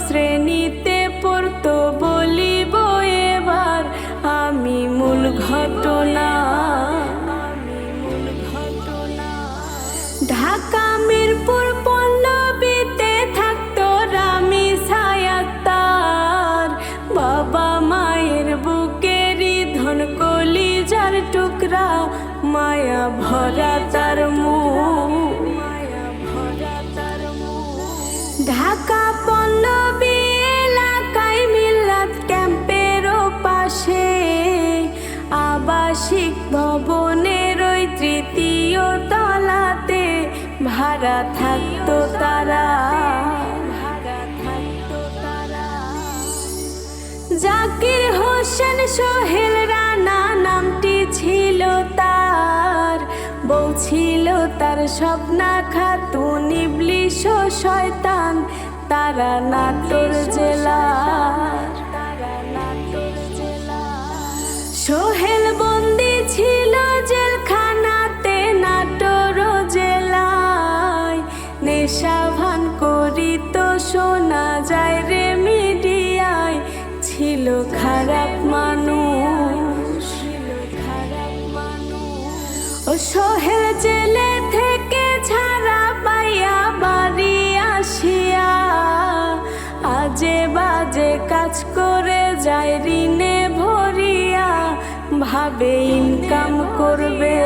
শ্রেণীতে পড়তো, বলিব এবার আমি মূল ঘটনা। ঢাকা মিরপুর পল্লবীতে থাকতো রামিসা আক্তার, বাবা মায়ের বুকেরই ধন, কলিজার টুকরা, মায়া ভরা তার মুখ। ঢাকা পল্লবী এলাকায় মিল্লাত ক্যাম্পের পাশে আবাসিক ভবনের ওই তৃতীয় তলাতে ভাড়া থাকতো তারা। জাকির হোসেন সোহেল রানা নামটি ছিল তার, বউ ছিল তার স্বপ্না খাতুন, ইবলিশ ও শয়তান তারা নাটোর জেলার। সোহেল বন্দি ছিল জেলখানাতে নাটোর জেলায়, নেশা ভান করিত শোনা যায় রে মিডিয়ায়, ছিল খারাপ মানুষ। ও সোহেল জেলে থেকে ছাড়া পাইয়া বাড়ি আসিয়া আজে বাজে কাজ করে যায় ঋণে ভরিয়া, ভাবে ইনকাম করবে।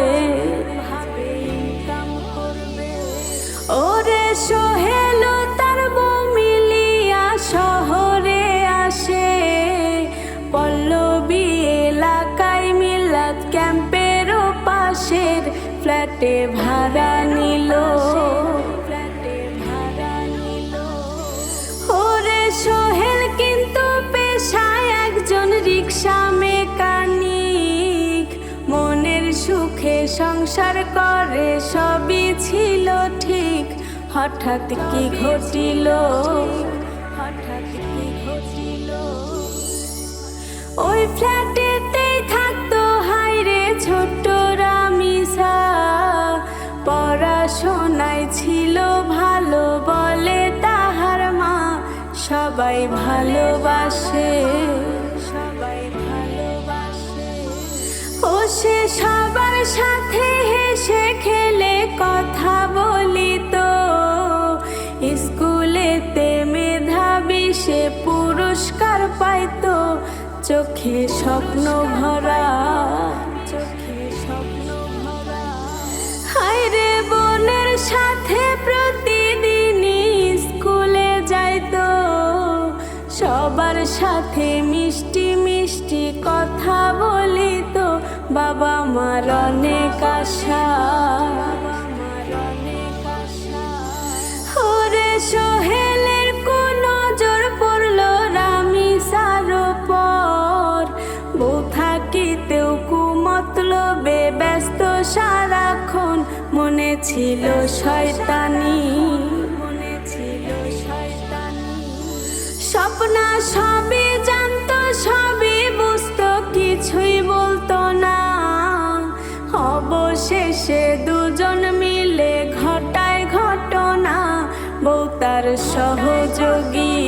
ওরে সোহেল তার বউ মিলিয়া শহরে আসে, পল্লবী এলাকায় মিল্লাত ক্যাম্পের পাশের ফ্ল্যাটে ভাড়া নিল। ওরে সোহেল কিন্তু পেশায় একজন রিক্সা মেকানিক, মনের সুখে সংসার করে সবই ছিল ঠিক। হঠাৎ কি ঘটিল, ওই ফ্ল্যাটেতেই থাকতো হায়রে ছোট্ট রামিসা, পড়াশোনায় ছিল ভালো বলে তাহার মা, সবাই ভালোবাসে। ও সে সবার সাথে হেসে খেলে কথা বলিত, স্কুলেতে মেধাবী সে পুরস্কার পাইতো, চোখে স্বপ্ন ভরা। হায়রে বোনের সাথে প্রতিদিনই স্কুলে যাইতো, সবার সাথে মিষ্টি মিষ্টি কথা বলিত, বাবা মার অনেক আশা। ওরে সোহেলের কোন নজর পড়লো রামিসার উপর, বউ থাকিতেও কুমতলবে ব্যস্ত সারাক্ষণ, মনে ছিল শয়তানি। স্বপ্না সবই জানতো, সবই বুঝতো, কিছুই বলতো না। অবশেষে দুজন মিলে ঘটায় ঘটনা, বউ তার সহযোগী।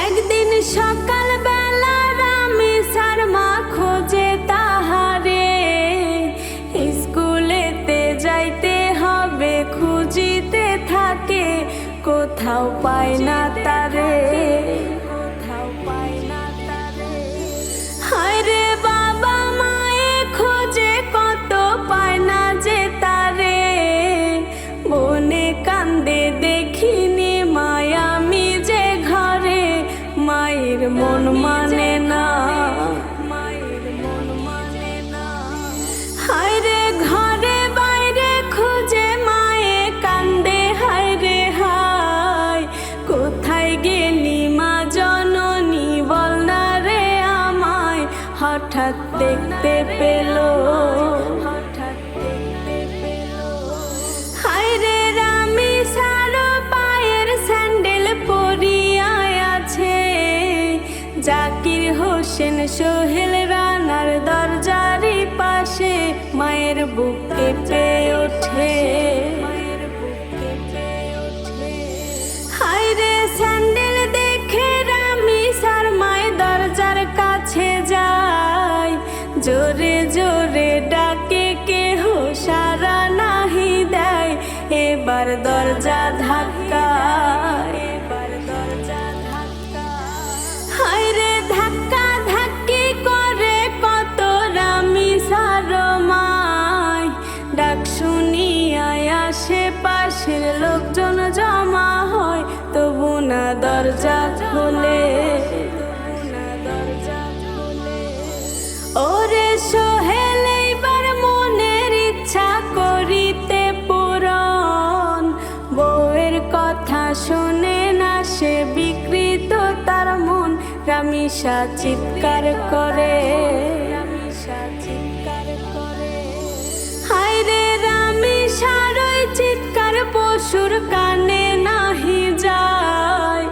একদিন সকাল বেলা রামিসার মা খোঁজে তাহারে, স্কুলেতে যাইতে হবে খুঁজিতে থাকে, কোথাও পায় না তারে। হায়রে বাবা মায়ে খোঁজে কত পায় না যে তারে, বনে কান্দে দেখিনি মায়া আমি যে ঘরে, মায়ের মন মানে না। হায়রে ঘরে বাইরে খুঁজে মায়ে কান্দে, হায়রে হায় কোথায় গেলি মা জননী, বল না রে আমায়। হঠাৎ দেখতে পেল, হায়রে রামিসার পায়ের স্যান্ডেল পরিয়া আছে, জাকির হোসেন সোহেল রানার দরজারি পাশে, মায়ের বুক কেঁপে ওঠে। দরজা ধাক্কায়, হায়রে ধাক্কা ধাক্কি করে কত রামিসার মায়, ডাক শুনিয়ায় আশেপাশের লোকজন জমা হয়, তবু না দরজা খোলে। ওরে সোহেল এইবার মনের ইচ্ছা করিতে পূরণ, বউয়ের কথা শোনে না সে বিকৃত তার মন, রামিসা চিৎকার করে, হায়রে রামিসার ওই চিৎকার পশুর কানে নাহি যায়,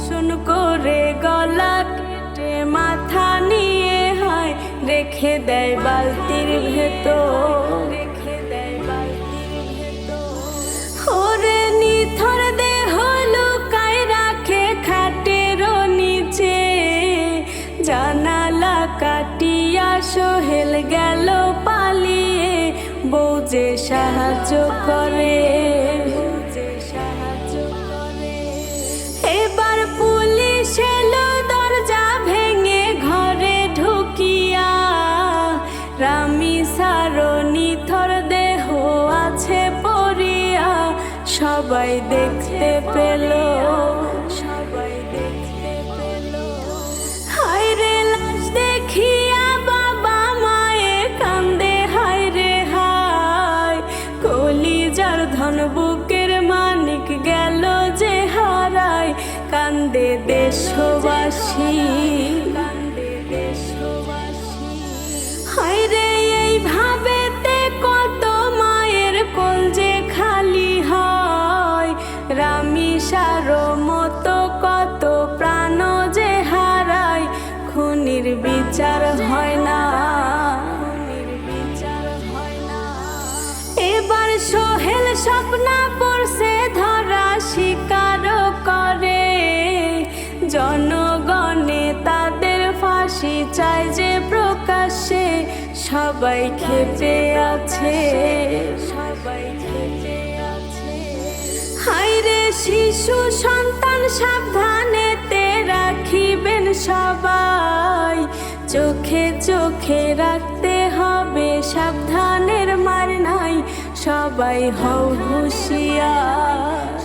শুন করে গলা কেটে মাথা নিয়ে হয় রেখে দেয় বালতির ভেতর, ওরে নিথর দেহ লুকায় রাখে খাটের নিচে, জানালা কাটিয়া সোহেল গেল পালিয়ে, বউ যে সাহায্য করে। এবার পুলিশ এলো দরজা ভেঙে ঘরে ঢুকিয়া, রামিসার নিথর দেহ আছে পড়িয়া, সবাই দেখতে পেল, হায়রে লাশ দেখিয়া বাবা মায়ে কান্দে, হায়রে হায় কলিজার ধন বুকের মানিক গেল যে হারায়, কান্দে দেশবাসী, হায়রে এইভাবেতে কত মায়ের কোল যে খালি হয়, রামিসার মতো কত প্রাণ যে হারায়, খুনির বিচার হয় না। এবার সোহেল স্বপ্না পড়ছে ধরা স্বীকার করে, জনগণে তাদের ফাঁসি চায় যে প্রকাশ্যে, সবাই খেপে আছে, হায়রে শিশু সন্তান সাবধানেতে রাখিবেন সবাই, চোখে চোখে রাখতে হবে সাবধানের মার নাই, সবাই হও হুঁশিয়ার।